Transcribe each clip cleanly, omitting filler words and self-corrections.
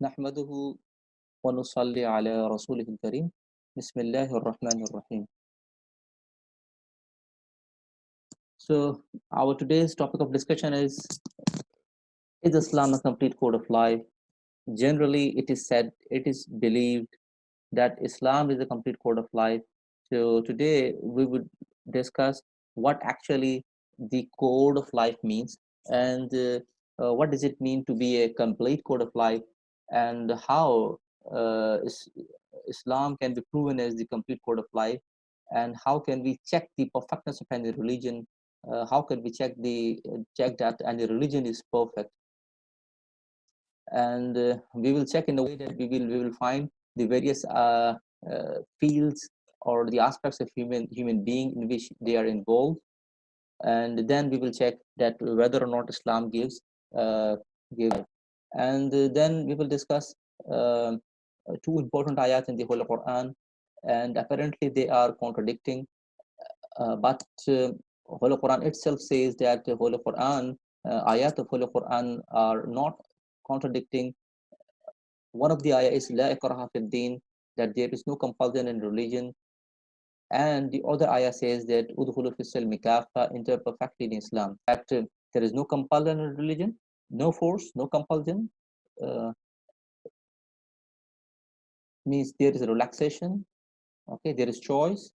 نحمده ونصلي على رسوله الكريم بسم الله الرحمن الرحيم. So our today's topic of discussion is Islam a complete code of life? Generally, it is said, it is believed that Islam is a complete code of life. So today we would discuss what actually the code of life means, and what does it mean to be a complete code of life, and how Islam can be proven as the complete code of life, and how can we check the perfectness of any religion. How can we check that any religion is perfect? And we will check in a way that we will find the various fields or the aspects of human being in which they are involved, and then we will check that whether or not Islam gives. And then we will discuss two important ayat in the Holy Quran, and apparently they are contradicting, but Holy Quran itself says that the Holy Quran ayat of Holy Quran are not contradicting. One of the ayah is La ikraha fid din, that there is no compulsion in religion. And the other ayah says that Udkhulu fis silmi kaffa, enter perfectly in Islam. That there is no compulsion in religion, no force, no compulsion. Uh, Means there is a relaxation, okay, there is choice.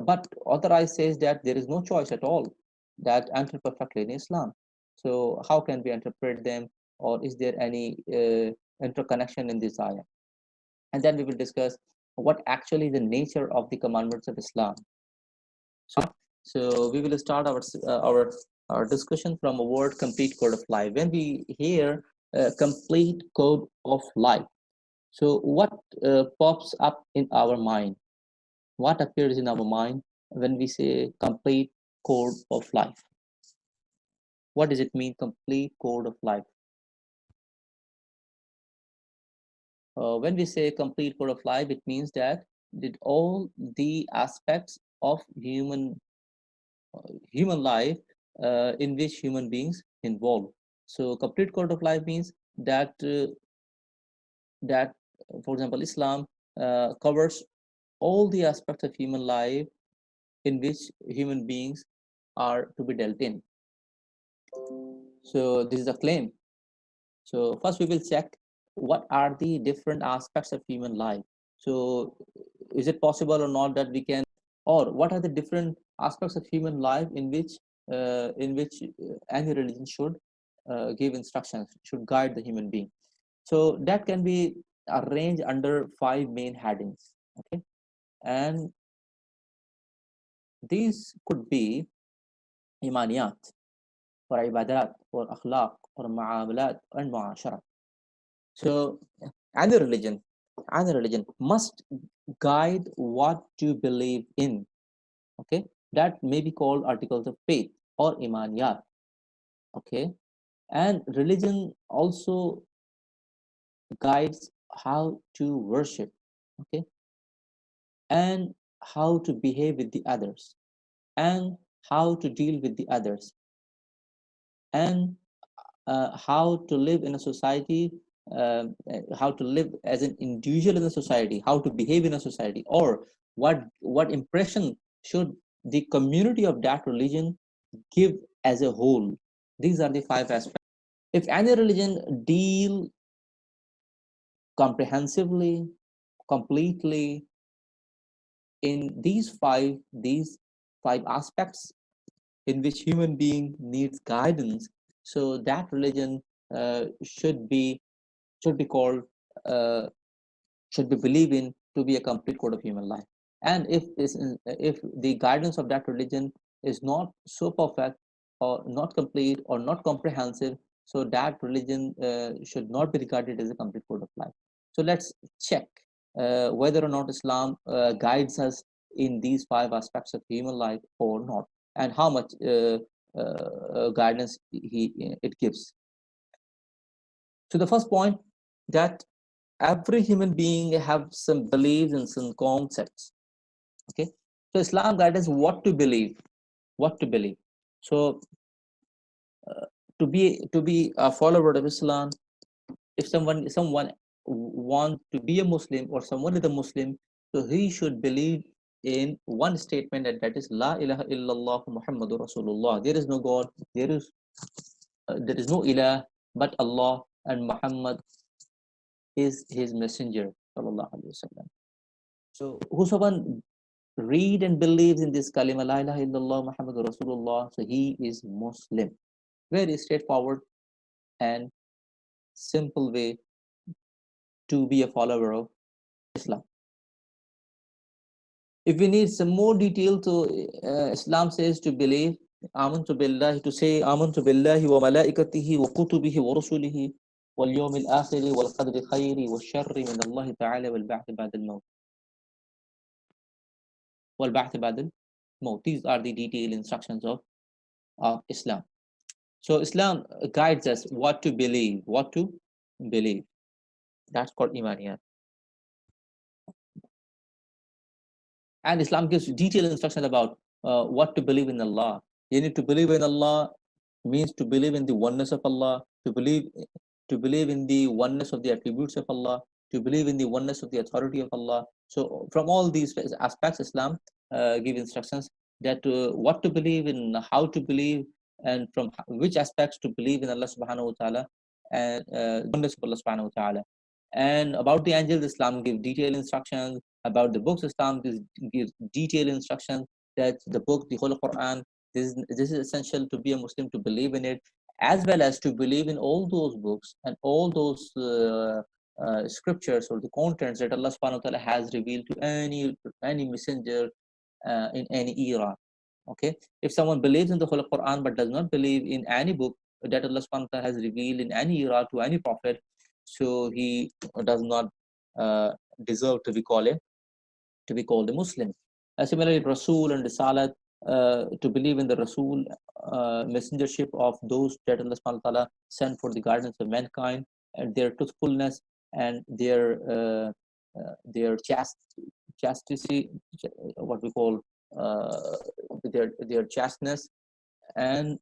But other ayah says that there is no choice at all, that enter perfectly in Islam. So how can we interpret them, or is there any interconnection in this ayah? And then we will discuss what actually the nature of the commandments of Islam. So we will start our discussion from a word complete code of life. When we hear complete code of life, so what pops up in our mind? What appears in our mind when we say complete code of life? What does it mean, complete code of life? When we say complete code of life, it means that all the aspects of human life in which human beings involve. So complete code of life means that for example, Islam covers all the aspects of human life in which human beings are to be dealt in. So this is a claim. So first we will check what are the different aspects of human life. So is it possible or not that we can, or what are the different aspects of human life in which any religion should give instructions, should guide the human being? So that can be arranged under 5 main headings, okay? And these could be imaniyat, or ibadat, or akhlaq, or muamalat, and muashara. So any religion must guide what to believe in, okay? That may be called articles of faith or imaniyat, okay? And religion also guides how to worship, okay, and how to behave with the others, and how to deal with the others, and how to live in a society, how to live as an individual in a society, how to behave in a society, or what impression should the community of that religion give as a whole. These are the 5 aspects. If any religion deal comprehensively, completely in these five aspects in which human being needs guidance, so that religion should be called, uh, should be believed in to be a complete code of human life. And if the guidance of that religion is not so perfect, or not complete, or not comprehensive, so that religion should not be regarded as a complete code of life. So let's check whether or not Islam guides us in these 5 aspects of human life or not, and how much guidance it gives. So the first point, that every human being have some beliefs and some concepts, okay? So Islam guides us what to believe. So to be a follower of Islam, if someone want to be a Muslim or someone is a Muslim, so he should believe in one statement, and that is La ilaha illallah Muhammadur Rasulullah. There is no God, there is no ilah but Allah, and Muhammad is his messenger. So whosoever read and believes in this kalima La ilaha illallah Muhammadur Rasulullah, so he is Muslim. Very straightforward and simple way to be a follower of Islam. If we need some more detail, to Islam says to believe amantu billahi, to say amantu billahi wa malaikatihi wa kutubihi wa rusulihi wal yawmil akhir wal qadri khayri wa sharri min Allah ta'ala wal ba'th ba'da al maut wal ba'th ba'da al maut. These are the detailed instructions of Islam. So Islam guides us what to believe, That's called imaniyat. And Islam gives detailed instruction about what to believe in Allah. You need to believe in Allah means to believe in the oneness of Allah, to believe in the oneness of the attributes of Allah, to believe in the oneness of the authority of Allah. So from all these aspects, Islam gives instructions that what to believe in, how to believe, and from which aspects to believe in Allah subhanahu wa ta'ala, and oneness of Allah subhanahu wa ta'ala. And about the angels, Islam gives detailed instructions. About the books, Islam gives detailed instructions that the book, the Holy Quran, this is essential to be a Muslim, to believe in it, as well as to believe in all those books and all those scriptures or the contents that Allah subhanahu wa ta'ala has revealed to any messenger in any era. Okay, if someone believes in the Holy Quran but does not believe in any book that Allah subhanahu wa ta'ala has revealed in any era to any prophet, so he does not deserve to be called a Muslim. Similarly, Rasul and Risalat, to believe in the Rasul, messengership of those that Allah subhanahu wa ta'ala sent for the guidance of mankind, and their truthfulness and their chastity, what we call their chasteness, and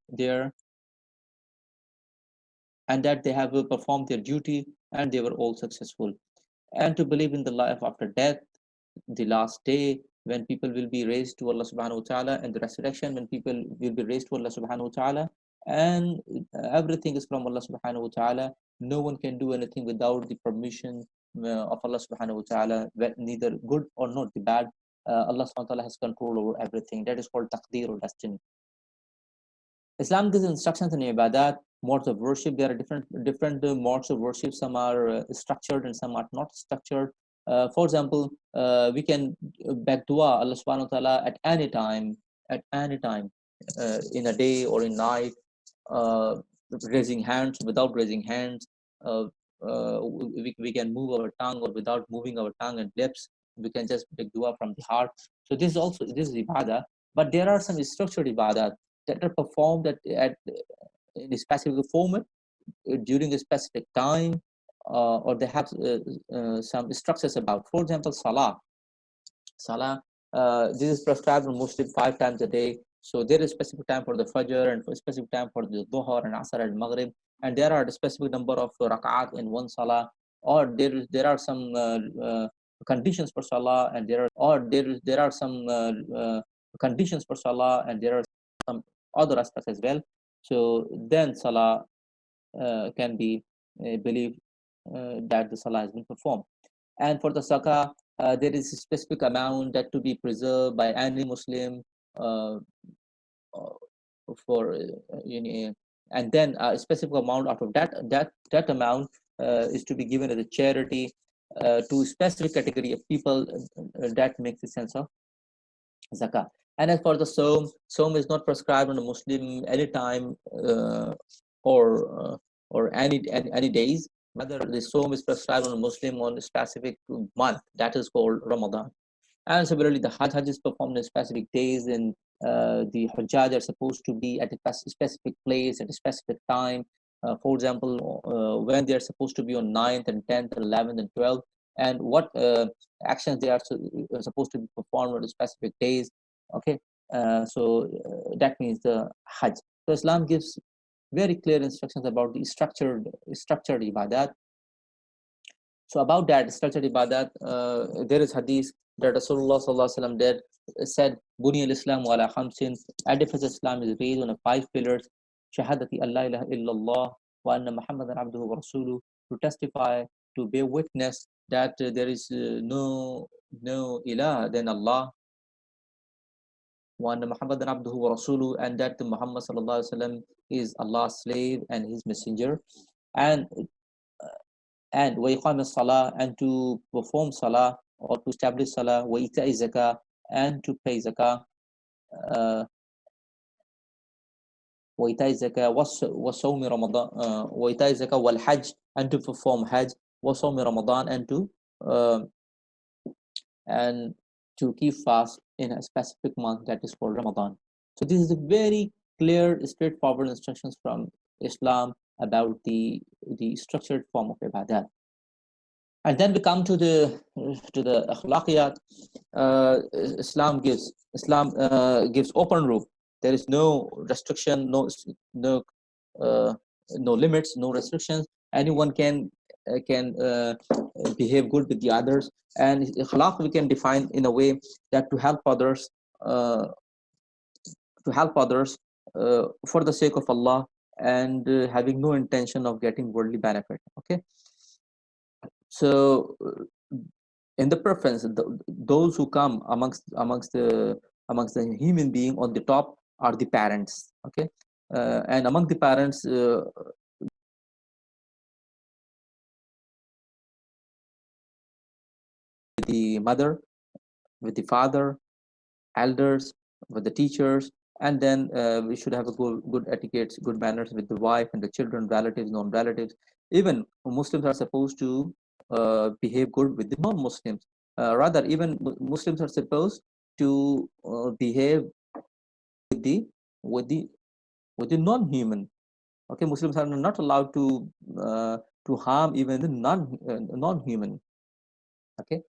that they have performed their duty and they were all successful. And to believe in the life after death, the last day when people will be raised to Allah subhanahu wa ta'ala, and the resurrection when people will be raised to Allah subhanahu wa ta'ala, and everything is from Allah subhanahu wa ta'ala. No one can do anything without the permission of Allah subhanahu wa ta'ala, neither good or not the bad. Allah subhanahu wa ta'ala has control over everything. That is called taqdeer or destiny. Islam gives instructions in ibadat, modes of worship. There are different modes of worship. Some are structured and some are not structured. For example, we can beg dua Allah subhanahu wa ta'ala at any time, in a day or in night, raising hands, without raising hands. We can move our tongue, or without moving our tongue and lips. We can just beg dua from the heart. So this is ibadah. But there are some structured ibadah that are performed in a specific format during a specific time, or they have some structures about. For example, Salah. This is prescribed in Muslim 5 times a day. So there is specific time for the Fajr, and for specific time for the Dhuhr and Asr and Maghrib, and there are a specific number of rak'at in one Salah, or there are some conditions for Salah, and there are some conditions for Salah, and there are some other aspects as well. So then Salah can be believed that the Salah has been performed. And for the Zakah, there is a specific amount that to be preserved by any Muslim for and then a specific amount out of that amount is to be given as a charity to a specific category of people. That makes the sense of zakah. And as for the Som is not prescribed on a Muslim anytime or any days. Rather, the Som is prescribed on a Muslim on a specific month, that is called Ramadan. And similarly, the Hajj is performed in specific days, and the Hajjaj are supposed to be at a specific place at a specific time. For example, when they are supposed to be on 9th and 10th and 11th and 12th, and what actions they are supposed to be performed on specific days. Okay, so that means the Hajj. So Islam gives very clear instructions about the structured ibadat. So about that structured ibadat, there is hadith that Rasulullah sallallahu alaihi wasallam did said, "Buni al-Islam wa ala khamsin." Edifice Islam is based on 5 pillars: shahadati Allah ilaha illallah wa anna Muhammadan abduhu wa rasuluh, to testify, to bear witness that there is no ilah than Allah, wa anna Muhammadan abduhu wa rasuluh, and that Muhammad sallallahu alaihi wasallam is Allah's slave and his messenger, and wa iqam salah, and to perform salah or to establish salah, wa ita'i zakah, and to pay zakah, wa ita'i zakah, wa sawmi ramadan, wa ita'i zakah wal hajj, and to perform hajj, wa sawmi ramadan, uh, and to keep fast in a specific month that is called Ramadan. So this is a very clear, straightforward instructions from Islam about the structured form of ibadah. And then we come to the akhlaqiyat. Islam gives open rule. There is no restriction, no no limits, no restrictions. Anyone can behave good with the others. And akhlaq we can define in a way that to help others, uh, for the sake of Allah, and having no intention of getting worldly benefit. Okay. So in the preference, those who come amongst the human being on the top are the parents. Okay. And among the parents, the mother, with the father, elders, with the teachers, and then we should have a good etiquette, good manners with the wife and the children, relatives, non-relatives. Even Muslims are supposed to behave good with the non-Muslims. Rather, even Muslims are supposed to behave with the with the with the non-human. Okay, Muslims are not allowed to harm even the non-human. Okay.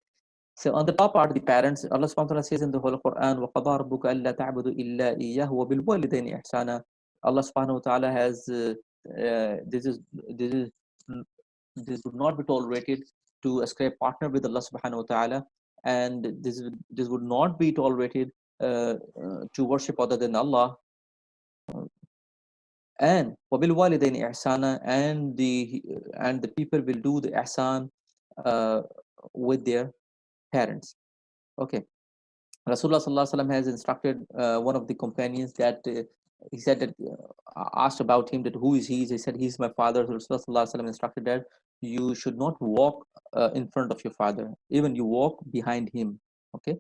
So on the top are the parents. Allah subhanahu wa ta'ala says in the Holy Quran, وَقَضَى رَبُّكَ أَلَّا تَعْبُدُوا إِلَّا إِيَّهُ وَبِالْوَالِدَيْنِ إِحْسَانًا. Allah subhanahu wa ta'ala has this is this would not be tolerated to ascribe partner with Allah subhanahu wa ta'ala, and this would not be tolerated to worship other than Allah. And وَبِالْوَالِدَيْنِ إِحْسَانًا, and the people will do the ihsan with their parents. Okay. Rasulullah sallallahu alaihi wasallam has instructed one of the companions that he said that asked about him that who is he? He said he's my father. So Rasulullah sallallahu alaihi wasallam instructed that you should not walk in front of your father, even you walk behind him. Okay.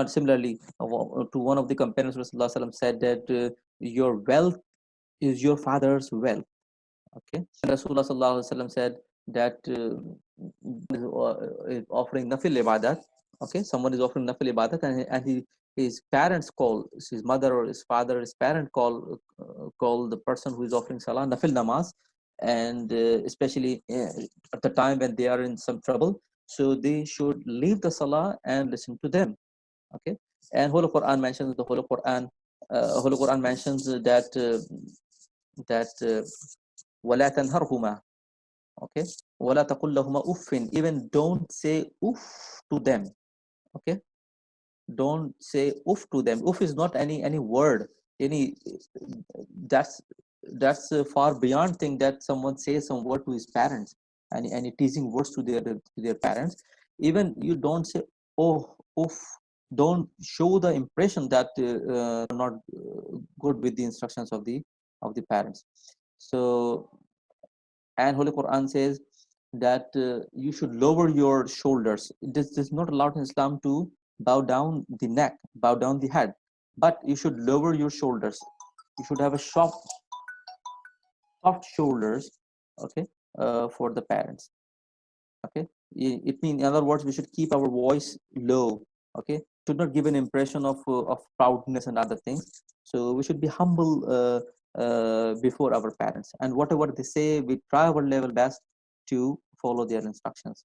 Similarly, to one of the companions, Rasulullah sallallahu alaihi wasallam said that your wealth is your father's wealth. Okay. And Rasulullah sallallahu alaihi wasallam said that is offering nafil ibadat. Okay, someone is offering nafil ibadat, and his parents call, his mother or his father, his parent call the person who is offering salah nafil namaz, and especially at the time when they are in some trouble, so they should leave the salah and listen to them. Okay. And Holy Quran mentions Holy Quran mentions that ولا تنهرهما. Okay. ولا تقل لهما أف. Even don't say uff to them. Okay. Don't say uff to them. Uff is not any word. That's far beyond thing that someone says some word to his parents, any teasing words to their parents. Even you don't say oh uff. Don't show the impression that not good with the instructions of the parents. So, and Holy Quran says that you should lower your shoulders. This is not allowed in Islam to bow down the neck, bow down the head, but you should lower your shoulders. You should have a soft shoulders. Okay. For the parents. Okay. It means, in other words, we should keep our voice low. Okay. Should not give an impression of proudness and other things. So we should be humble before our parents, and whatever they say, we try our level best to follow their instructions.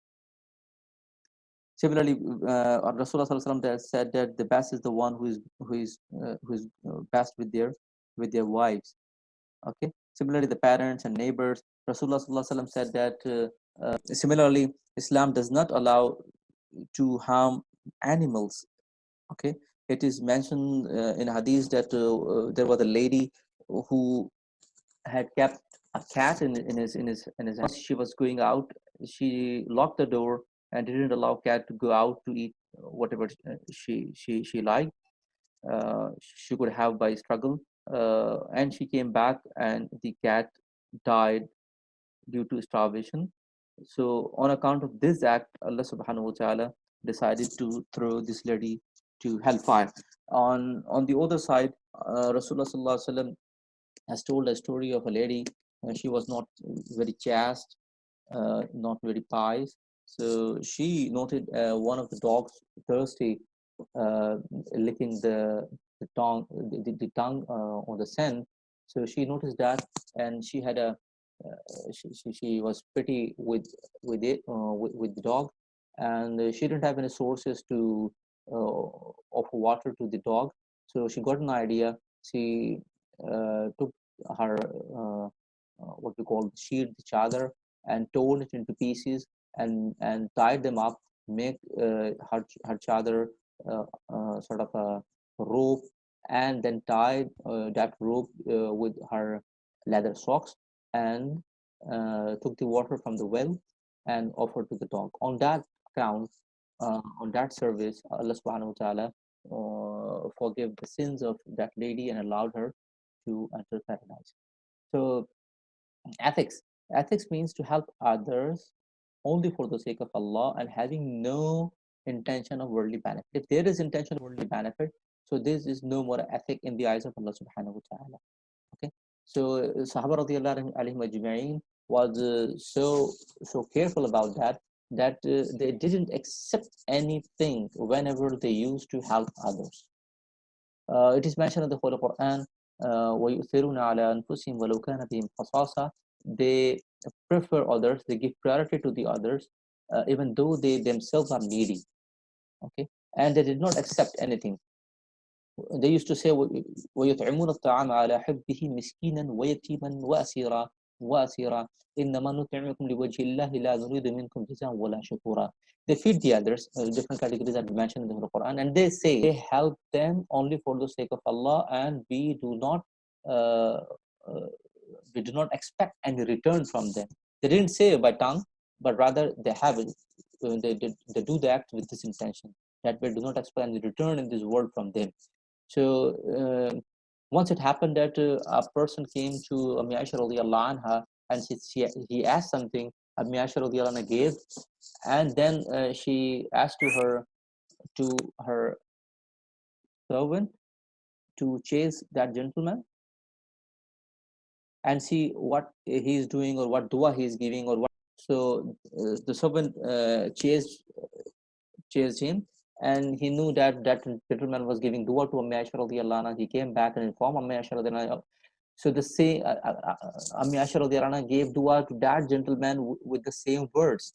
Similarly, Rasulullah said that the best is the one who is best with their wives. Okay. Similarly, the parents and neighbors. Rasulullah said that similarly Islam does not allow to harm animals. Okay, it is mentioned in hadith that there was a lady who had kept a cat in his house. She was going out. She locked the door and didn't allow cat to go out to eat whatever she liked. She could have by struggle, and she came back, and the cat died due to starvation. So, on account of this act, Allah Subhanahu wa Taala decided to throw this lady to hellfire. On the other side, Rasulullah Sallallahu Alaihi Wasallam has told a story of a lady. She was not very chaste, not very pious. So she noted one of the dogs thirsty, uh, licking the tongue on the sand. So she noticed that, and she had a she was pretty with it with the dog, and she didn't have any sources to offer water to the dog. So she got an idea. She took her what we call sheet the chadar and torn it into pieces and tied them up, make her chadar sort of a rope, and then tied that rope with her leather socks, and took the water from the well and offered to the dog. On that account, on that service, Allah Subhanahu wa Taala forgave the sins of that lady and allowed her to enter paradise. So ethics. Ethics means to help others only for the sake of Allah and having no intention of worldly benefit. If there is intention of worldly benefit, so this is no more ethic in the eyes of Allah Subhanahu wa Taala. Okay, so Sahaba radiallahu anhum ajma'in was so careful about that they didn't accept anything whenever they used to help others. It is mentioned in the Holy Quran, وَيُؤْثِرُونَ عَلَى أَنفُسِهِمْ وَلَوْ كَانَ بِهِمْ خَصَاصَةٌ. They prefer others, they give priority to the others, even though they themselves are needy. Okay, and they did not accept anything. They used to say, وَيُطْعِمُونَ الطَّعَامَ عَلَى حُبِّهِ مِسْكِينًا وَيَتِيمًا وَأَسِيرًا إِنَّمَا نُطْعِمُكُمْ لِوَجْهِ اللَّهِ لَا نُرِيدُ مِنكُمْ جَزَاءً وَلَا شُكُورًا. They feed the others, different categories that we mentioned in the Holy Quran, and they say they help them only for the sake of Allah, and uh, uh, we do not expect any return from them. They didn't say by tongue, but rather they have it. They do the act with this intention that we do not expect any return in this world from them. So once it happened that a person came to Ummi Aisha radiallahu anha, and he asked something. Ummi Aisha radiallahu anha gave, and then she asked to her servant to chase that gentleman and see what he is doing or what dua he is giving or what. So the servant chased him, and he knew that that gentleman was giving dua to Ummi Aisha radiallahu anha. He came back and informed Ummi Aisha radiallahu anha. So the same Ummi Aisha radiallahu anha gave dua to that gentleman with the same words.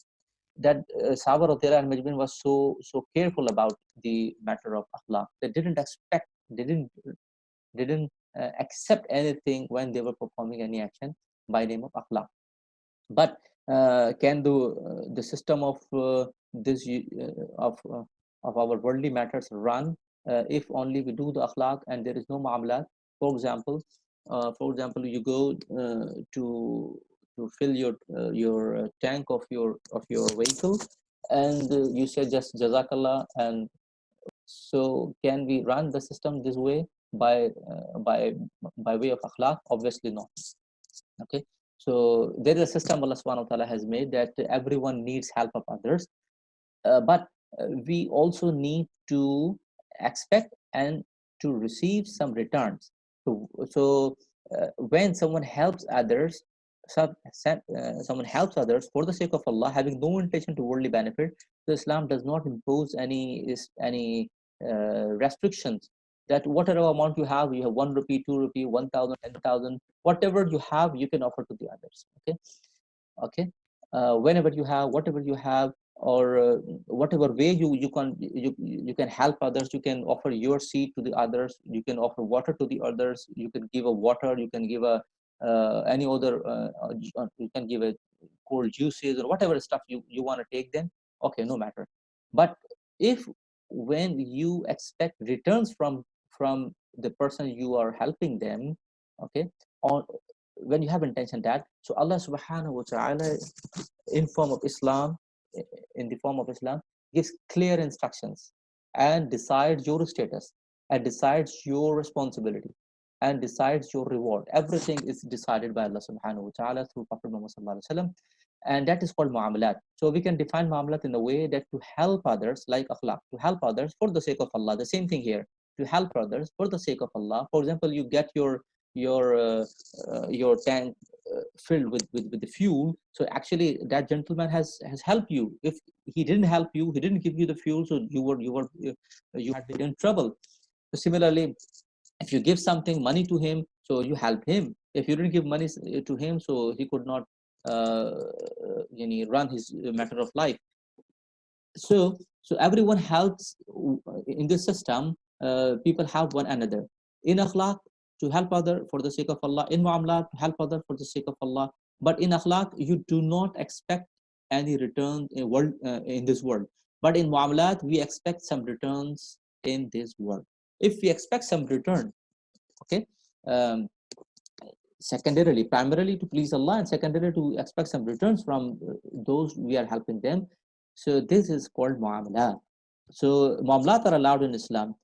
That Sahaba radiallahu anhu was so careful about the matter of akhlaq. They didn't expect, they didn't accept anything when they were performing any action by name of akhlaq. But can the system of this of our worldly matters run if only we do the akhlaq and there is no muamalat? For example, you go to fill your tank of your vehicle, and you say just jazakallah. And so can we run the system this way by by way of akhlaq? Obviously not. Okay, so there is a system Allah subhanahu wa ta'ala has made that everyone needs help of others, but we also need to expect and to receive some returns. So when someone helps others, someone helps others for the sake of Allah, having no intention to worldly benefit, so Islam does not impose any restrictions that whatever amount you have 1 rupee, 2 rupee, 1,000, 10,000, whatever you have, you can offer to the others. Okay, whenever you have, whatever you have, or whatever way you can help others. You can offer your seed to the others, you can offer water to the others, you can give a water, you can give a any other you can give a cold juices or whatever stuff you want to take them, okay, no matter. But if when you expect returns from the person you are helping them, okay, or when you have intention that, so Allah subhanahu wa ta'ala in form of Islam, in the form of Islam, gives clear instructions and decides your status and decides your responsibility and decides your reward. Everything is decided by Allah subhanahu wa ta'ala through Prophet Muhammad sallallahu alaihi wasallam, and that is called muamalat. So we can define muamalat in a way that to help others, like akhlaq, to help others for the sake of Allah. The same thing here, to help others for the sake of Allah. For example, you get your tank filled with the fuel, so actually that gentleman has helped you. If he didn't help you, he didn't give you the fuel, so you had been in trouble. So similarly, if you give something money to him, so you help him. If you didn't give money to him, so he could not run his matter of life. So everyone helps in this system. People help one another in akhlaq, to help other for the sake of Allah, in muamalat to help other for the sake of Allah. But in akhlaq you do not expect any return in this world, but in muamalat we expect some returns in this world. If we expect some return, okay, um, secondarily, primarily to please Allah, and secondarily to expect some returns from those we are helping them. So this is called muamalat. So muamalat are allowed in Islam.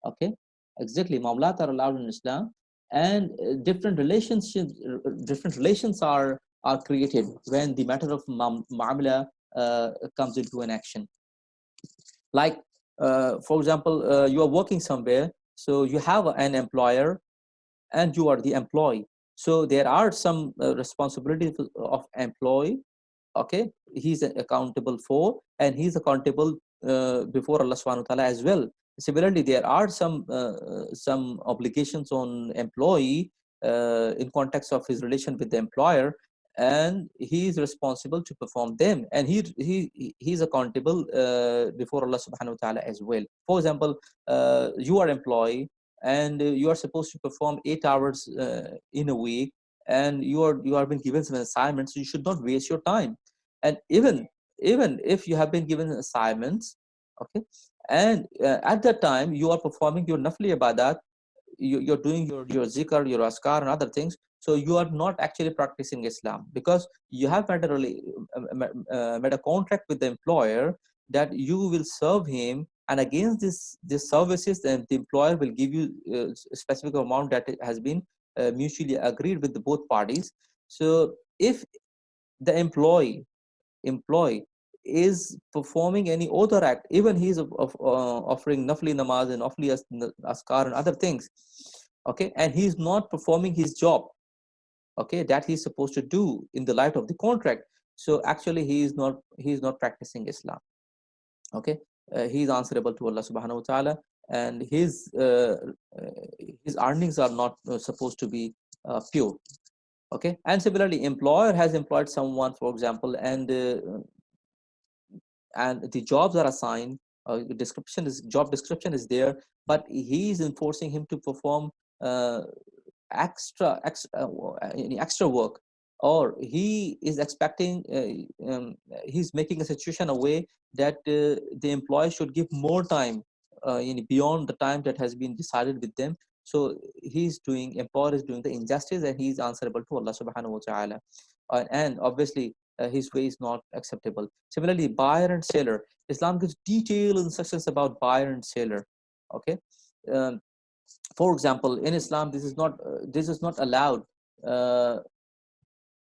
Okay, exactly. Muamalat are allowed in Islam, and different relations are created when the matter of muamala comes into an action. Like, for example, you are working somewhere, so you have an employer and you are the employee. So there are some responsibilities of employee, okay, he's accountable for, and he's accountable before Allah subhanahu wa ta'ala as well. Similarly, there are some obligations on employee in context of his relation with the employer, and he is responsible to perform them, and he's accountable before Allah subhanahu wa ta'ala as well. For example, you are employee, and you are supposed to perform 8 hours in a week, and you are being given some assignments, so you should not waste your time. And even if you have been given assignments, okay, and at that time you are performing your nafli ibadat, you're doing your zikr, your askar and other things, so you are not actually practicing Islam, because you have made a contract with the employer that you will serve him, and against this services, then the employer will give you a specific amount that has been mutually agreed with the both parties. So if the employee is performing any other act, even he's offering nafli namaz and nafli askar and other things, okay, and he's not performing his job, okay, that he's supposed to do in the light of the contract, so actually he's not practicing Islam, okay. He's answerable to Allah subhanahu wa ta'ala, and his earnings are not supposed to be pure, okay. And similarly, employer has employed someone, for example, and the jobs are assigned, job description is there, but he is enforcing him to perform uh, extra work, or he is expecting he's making a situation a way that the employee should give more time beyond the time that has been decided with them. So employer is doing the injustice, and he's answerable to Allah subhanahu wa ta'ala, and obviously his way is not acceptable. Similarly, buyer and seller, Islam gives detailed instructions about buyer and seller, okay. um, for example, in Islam, this is not allowed uh,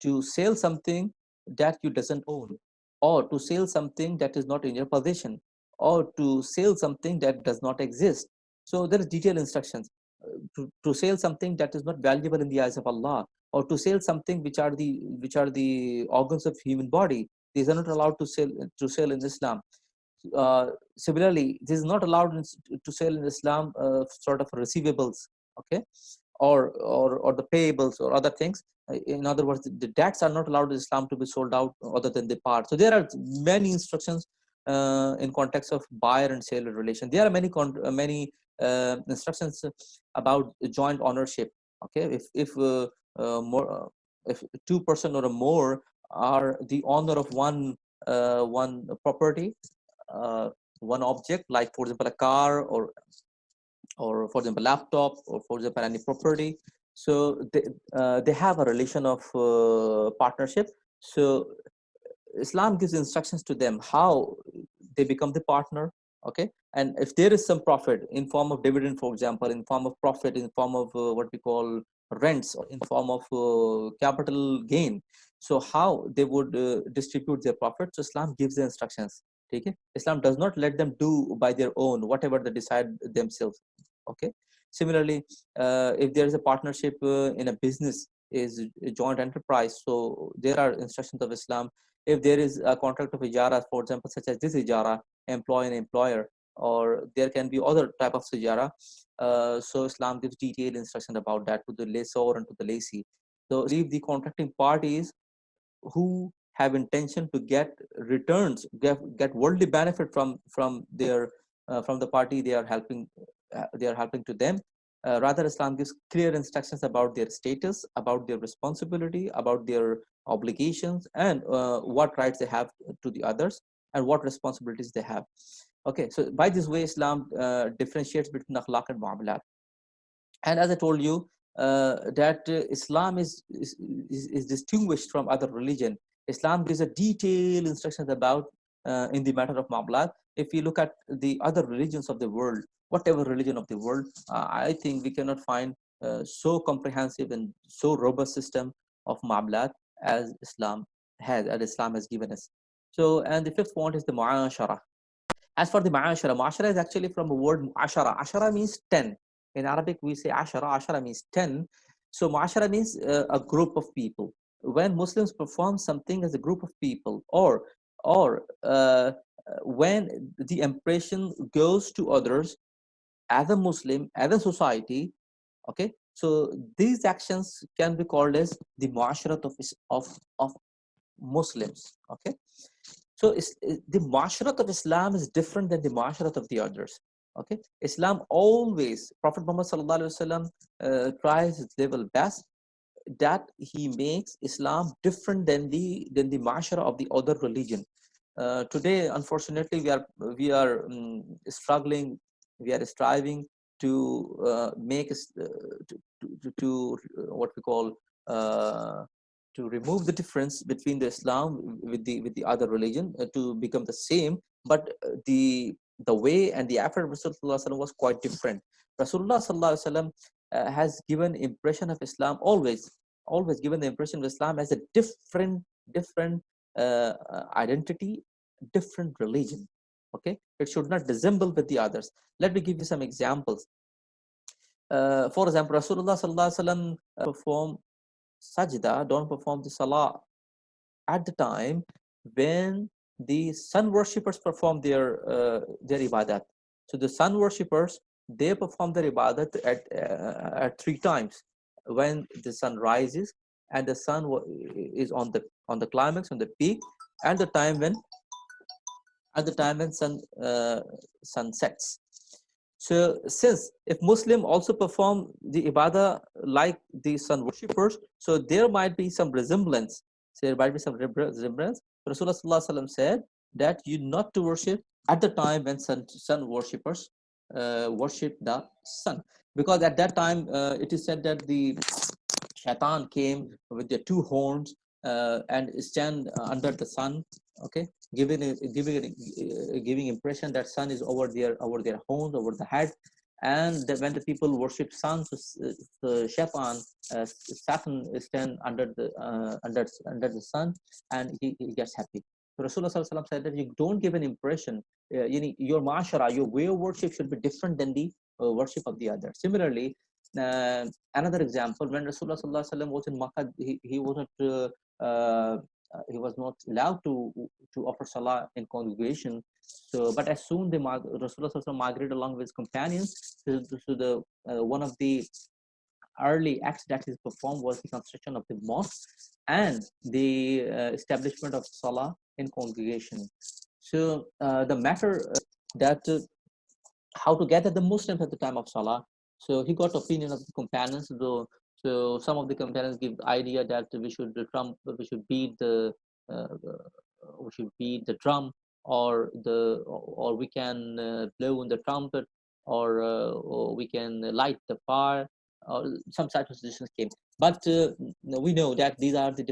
to sell something that you doesn't own, or to sell something that is not in your possession, or to sell something that does not exist. So there is detailed instructions to sell something that is not valuable in the eyes of Allah, or to sell something which are the organs of human body. These are not allowed to sell in Islam. Similarly, this is not allowed to sell in Islam sort of receivables, okay, or the payables or other things. In other words, the debts are not allowed in Islam to be sold out other than the part. So there are many instructions in context of buyer and seller relation. There are many instructions about joint ownership. Okay, if more if two person or more are the owner of one property, uh, one object, like for example a car, or for example laptop, or for example any property. So they have a relation of partnership. So Islam gives instructions to them how they become the partner. Okay, and if there is some profit in form of dividend, for example, in form of profit, in form of what we call rents, or in form of capital gain, so how they would distribute their profits, so Islam gives the instructions. Okay, Islam does not let them do by their own whatever they decide themselves. Okay, similarly, if there is a partnership in a business, is a joint enterprise, so there are instructions of Islam. If there is a contract of ijara, for example, such as this ijara, employer and employer, or there can be other type of ijara, so Islam gives detailed instruction about that to the lessor and to the lessee. So leave the contracting parties who have intention to get returns, get worldly benefit from their from the party they are helping to them. Rather, Islam gives clear instructions about their status, about their responsibility, about their obligations, and what rights they have to the others, and what responsibilities they have. Okay, so by this way, Islam differentiates between akhlaq and muamalat. And as I told you, that Islam is distinguished from other religion. Islam gives a detailed instructions about in the matter of muamalat. If you look at the other religions of the world, whatever religion of the world, I think we cannot find so comprehensive and so robust system of muamalat as Islam has given us. So, and the fifth point is the mu'ashara. As for the ma'ashara is actually from the word ashara. Ashara means 10. In Arabic, we say ashara. Ashara means 10. So ma'ashara means a group of people. When Muslims perform something as a group of people, or when the impression goes to others as a Muslim, as a society, okay. So these actions can be called as the muasharat of Muslims. Okay, so the Mashrat of Islam is different than the Mashrat of the others. Okay, Islam always, Prophet Muhammad Sallallahu Alaihi Wasallam tries his level best that he makes Islam different than the Mashra of the other religion. Today, unfortunately, we are struggling, we are striving to make us what we call uh, to remove the difference between the Islam with the other religion to become the same, but the way and the effort of Rasulullah was quite different. Rasulullah has given impression of Islam always given the impression of Islam as a different identity, different religion. Okay, it should not resemble with the others. Let me give you some examples. For example, Rasulullah sallallahu alaihi wasallam perform sajda, don't perform the salah at the time when the sun worshippers perform their ibadat. So the sun worshippers, they perform their ibadat at three times: when the sun rises, and the sun is on the climax, on the peak, and the time when sun sets. So since if Muslim also perform the ibadah like the sun worshippers, so there might be some resemblance. So there might be some resemblance. Rasulullah Sallallahu Alaihi Wasallam said that you not to worship at the time when sun worshippers worship the sun, because at that time it is said that the shaitan came with their two horns and stand under the sun. Okay, giving impression that sun is over their horns, over the head. And when the people worship sun, so the shaitan Satan stand under the sun, and he gets happy. So Rasulullah Sallallahu Alaihi Wasallam said that you don't give an impression, your mashara, your way of worship should be different than the worship of the other. Similarly, another example, when Rasulullah Sallallahu Alaihi Wasallam was in Makkah, he was not allowed to offer salah in congregation. So, but as soon the Rasulullah Sallallahu Alaihi Wasallam migrated along with his companions to the one of the early acts that is performed was the construction of the mosque and the establishment of salah in congregation. So the matter that how to gather the Muslims at the time of salah. So he got opinion of the companions. So some of the companions give the idea that we should beat the drum, or we can blow in the trumpet, or we can light the fire, or some such suggestions came. But we know that these are the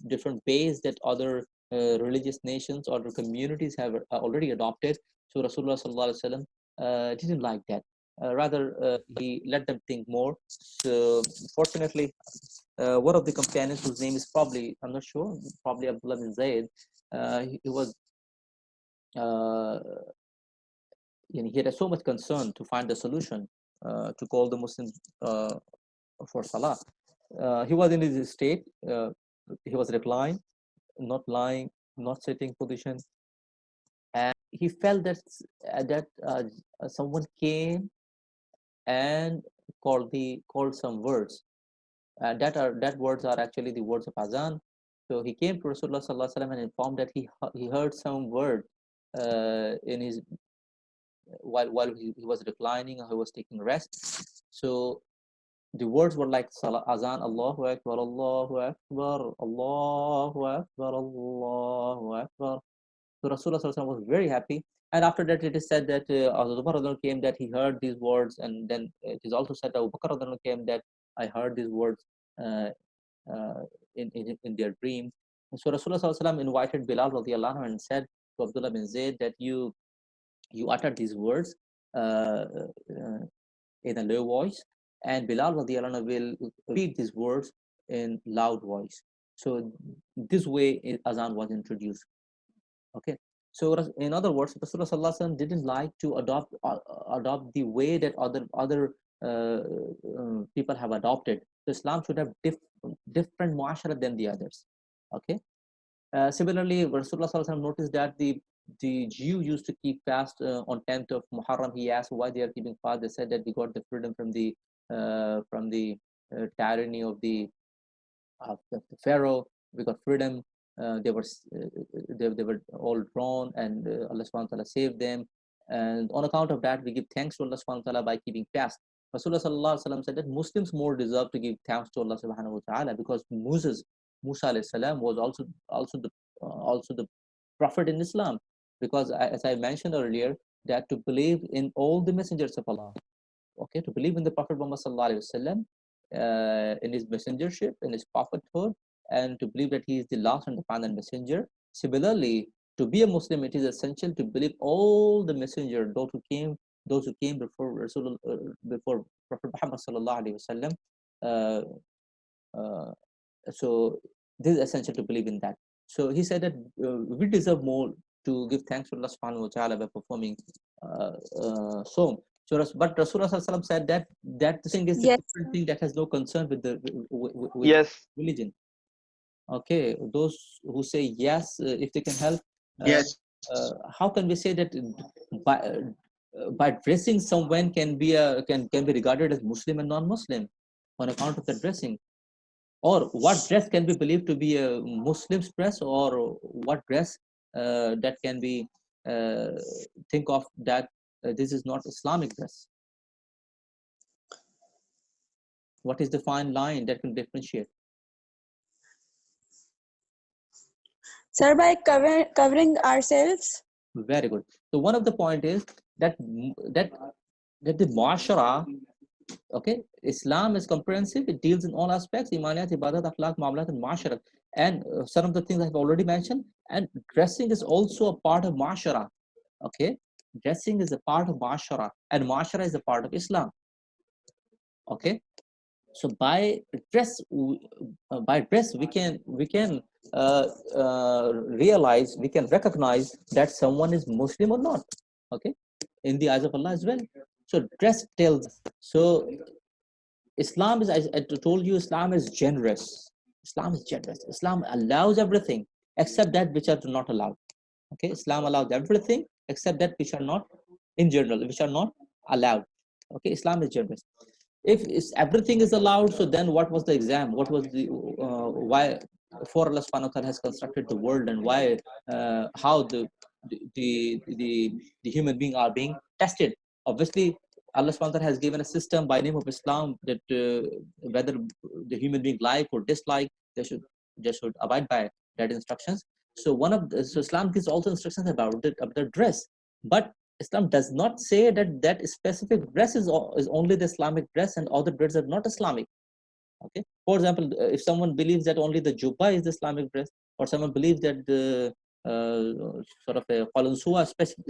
different ways that other religious nations or communities have already adopted. So Rasulullah sallallahu alaihi wasallam didn't like that. Rather, he let them think more. So, fortunately, one of the companions, whose name is probably, I'm not sure, probably Abdullah bin Zayd, he was, he had so much concern to find a solution to call the Muslims for Salah. He was in his state, he was reclined, not lying, not sitting position, and he felt that someone came and called some words, that words are actually the words of azan. So he came to Rasulullah sallallahu alaihi wasallam and informed that he heard some word in his while he was reclining, or he was taking rest. So the words were like azan, Allahu Akbar, Allahu Akbar, Allahu Akbar, Allahu Akbar. So Rasulullah sallallahu alaihi wasallam was very happy. And after that, it is said that Abu Bakr came, that he heard these words, and then it is also said that Abu Bakr came, that I heard these words uh, in their dream. So Rasulullah sallallahu alaihi wasallam invited Bilal radiallahu anhu and said to Abdullah bin Zayd that you utter these words in a low voice, and Bilal radiallahu anhu will repeat these words in loud voice. So this way azan was introduced. Okay. So in other words, Rasulullah sallallahu alaihi wasallam didn't like to adopt the way that other people have adopted. So Islam should have different muashara than the others. Okay. Similarly, Rasulullah sallallahu alaihi wasallam noticed that the Jew used to keep fast on 10th of Muharram. He asked why they are keeping fast. They said that we got the freedom from the tyranny of the Pharaoh. We got freedom. They were all drawn, and Allah subhanahu wa ta'ala saved them. And on account of that, we give thanks to Allah subhanahu wa ta'ala by keeping fast. Rasulullah sallallahu alaihi wasallam said that Muslims more deserve to give thanks to Allah subhanahu wa ta'ala, because Musa alayhi salam was also the prophet in Islam. Because as I mentioned earlier, that to believe in all the messengers of Allah, okay, to believe in the Prophet Muhammad sallallahu alaihi wasallam, in his messengership, in his prophethood, and to believe that he is the last and the final messenger. Similarly, to be a Muslim, it is essential to believe all the messengers, those who came before before Prophet Muhammad sallallahu alaihi wasallam. So this is essential to believe in that. So he said that we deserve more to give thanks to Allah subhanahu wa ta'ala by performing Som. So, but Rasulullah sallallahu alaihi wasallam said that the thing is a different thing that has no concern with the with Yes. religion. Okay, those who say yes, if they can help, Yes. how can we say that by dressing someone can be regarded as Muslim and non-Muslim on account of the dressing? Or what dress can be believed to be a Muslim's dress, or what dress that can be think of that this is not Islamic dress? What is the fine line that can differentiate? Sir, by covering ourselves. Very good. So one of the point is that the muashara, okay, Islam is comprehensive. It deals in all aspects: imaniyat, ibadat, akhlaq, muamalat, and muasharat. And some of the things I've already mentioned. And dressing is also a part of muashara. Okay, dressing is a part of muashara, and muashara is a part of Islam. Okay, so by dress we can realize, we can recognize that someone is Muslim or not. Okay, in the eyes of Allah as well. So dress tells us. So Islam is, I told you, Islam is generous. Islam is generous. Islam allows everything except that which are not allowed. Okay, Islam allows everything except that which are not, in general, which are not allowed. Okay, Islam is generous. If everything is allowed, so then what was the exam? What was the why for Allah subhanahu wa ta'ala has constructed the world, and why how the human being are being tested? Obviously, Allah subhanahu wa ta'ala has given a system by name of Islam that whether the human being like or dislike, they should abide by that instructions. So so Islam gives also instructions about the dress, but Islam does not say that that specific dress is only the Islamic dress and other dress are not Islamic. Okay. For example, if someone believes that only the jubba is the Islamic dress, or someone believes that the sort of a qalansua,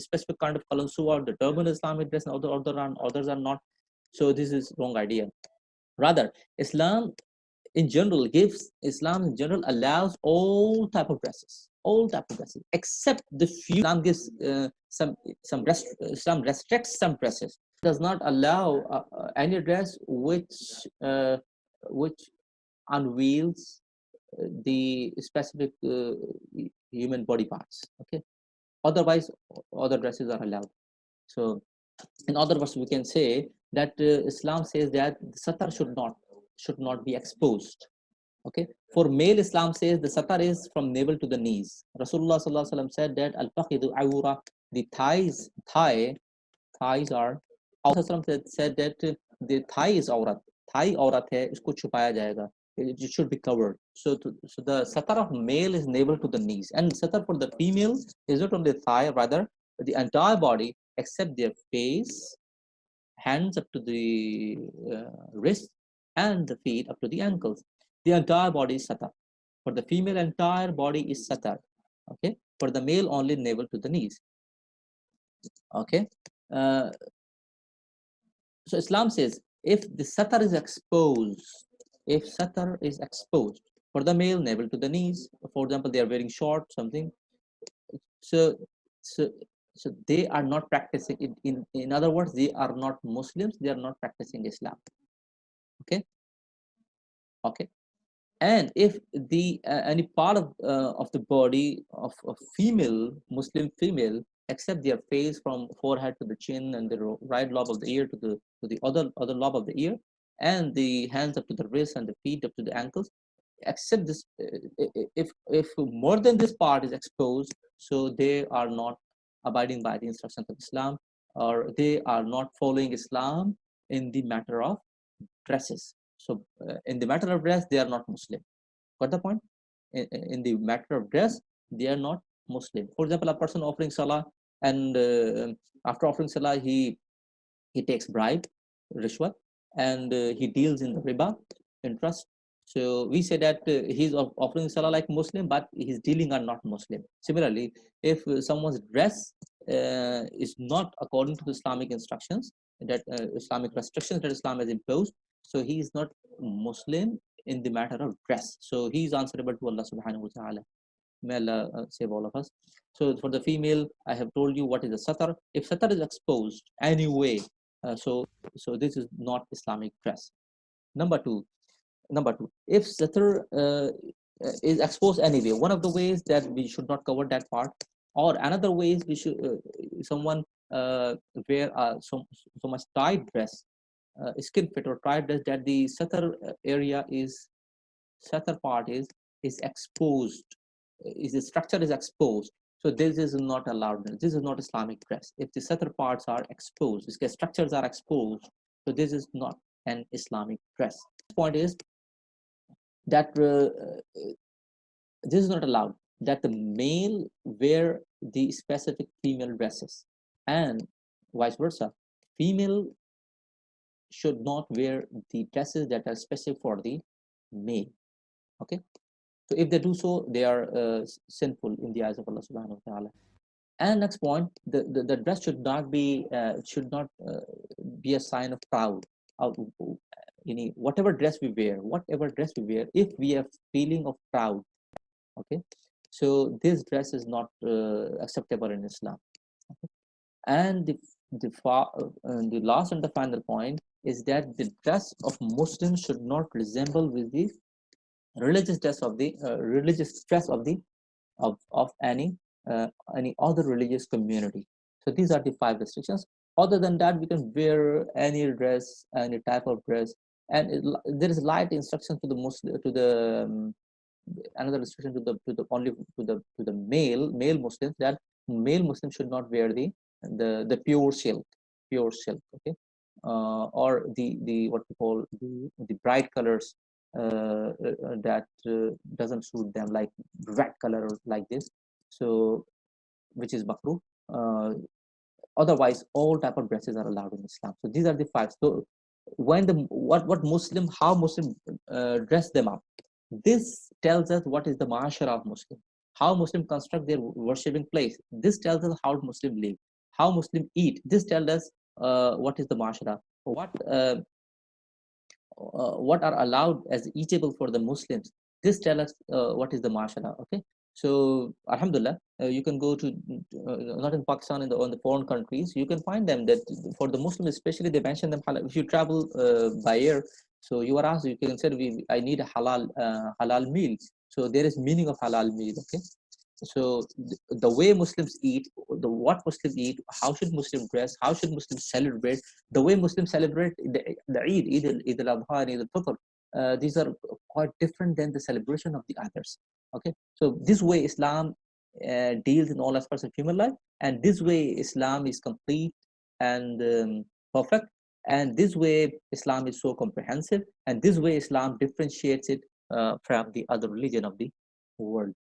specific kind of qalansua, or the turban Islamic dress, and others are not. So this is wrong idea. Rather, Islam in general allows all type of dresses, except the few. Islam gives Islam restricts some dresses. Does not allow any dress which unveils the specific human body parts. Okay. Otherwise, other dresses are allowed. So, in other words, we can say that Islam says that the satar should not be exposed. Okay. For male, Islam says the satar is from navel to the knees. Rasulullah sallallahu alaihi wasallam said that al-faqidu awra, the thighs are. Allah said that the thigh is aurat. Thigh aurat hai, isko chupaya jayega. It should be covered. So the satar of male is navel to the knees, and satar for the female is not only thigh, rather the entire body except their face, hands up to the wrist, and the feet up to the ankles. The entire body is satar. For the female, entire body is satar. Okay. For the male, only navel to the knees. Okay. So Islam says if the satar is exposed, for the male, navel to the knees. For example, they are wearing short something. So so so they are not practicing it. In other words, they are not Muslims. They are not practicing Islam. Okay. Okay. And if the any part of the body of a female, Muslim female, except their face from forehead to the chin and the right lobe of the ear to the other lobe of the ear, and the hands up to the wrist and the feet up to the ankles, except this, if more than this part is exposed, so they are not abiding by the instructions of Islam, or they are not following Islam in the matter of dresses. So in the matter of dress, they are not Muslim. Got the point? In the matter of dress, they are not Muslim. For example, a person offering salah, and after offering salah, he takes bribe, rishwat, and he deals in the riba, interest. So we say that he's offering salah like Muslim, but his dealing are not Muslim. Similarly, if someone's dress is not according to the Islamic instructions, that Islamic restrictions that Islam has imposed, so he is not Muslim in the matter of dress. So he is answerable to Allah subhanahu wa ta'ala. May Allah save all of us. So for the female, I have told you what is a satar. If satar is exposed anyway, so this is not Islamic dress. Number two, if satar is exposed anyway, one of the ways that we should not cover that part, or another ways we should someone wear so much tight dress, skin fit or tight dress, that the satar part is exposed, is the structure is exposed. So this is not allowed. This is not Islamic dress. If the satar parts are exposed, the structures are exposed, so this is not an Islamic dress. The point is that this is not allowed, that the male wear the specific female dresses, and vice versa. Female should not wear the dresses that are specific for the male. Okay. So if they do so, they are sinful in the eyes of Allah subhanahu wa ta'ala. And next point, the dress should not be a sign of proud. Whatever dress we wear, if we have feeling of proud, okay, so this dress is not acceptable in Islam. Okay? And the last and the final point is that the dress of Muslims should not resemble with the religious dress of any other religious community. So these are the 5 restrictions. Other than that, we can wear any dress, any type of dress, and there is light instruction to the Muslim, to the another restriction to the male Muslims, that male Muslims should not wear the pure silk. Okay. or the what we call the bright colors that doesn't suit them, like red color like this, so which is makruh. Otherwise, all type of dresses are allowed in Islam. So these are the five. So when the what Muslim, how Muslim dress them up, this tells us what is the ma'ashara of Muslim, how Muslim construct their worshipping place. This tells us how Muslim live, how Muslim eat. This tells us what is the ma'ashara, what are allowed as eatable for the Muslims. This tell us what is the mashara. Okay, so alhamdulillah, you can go to not in Pakistan, in the on the foreign countries, you can find them that for the Muslims especially, they mention them halal. If you travel by air, so you are asked, you can say, I need a halal meal. So there is meaning of halal meal. Okay, so the way Muslims eat, what Muslims eat, how should Muslim dress, how should Muslims celebrate, the way Muslims celebrate the Eid al-Adha and Eid al-Fitr, these are quite different than the celebration of the others. Okay, so this way Islam deals in all aspects of human life, and this way Islam is complete and perfect, and this way Islam is so comprehensive, and this way Islam differentiates it from the other religion of the world.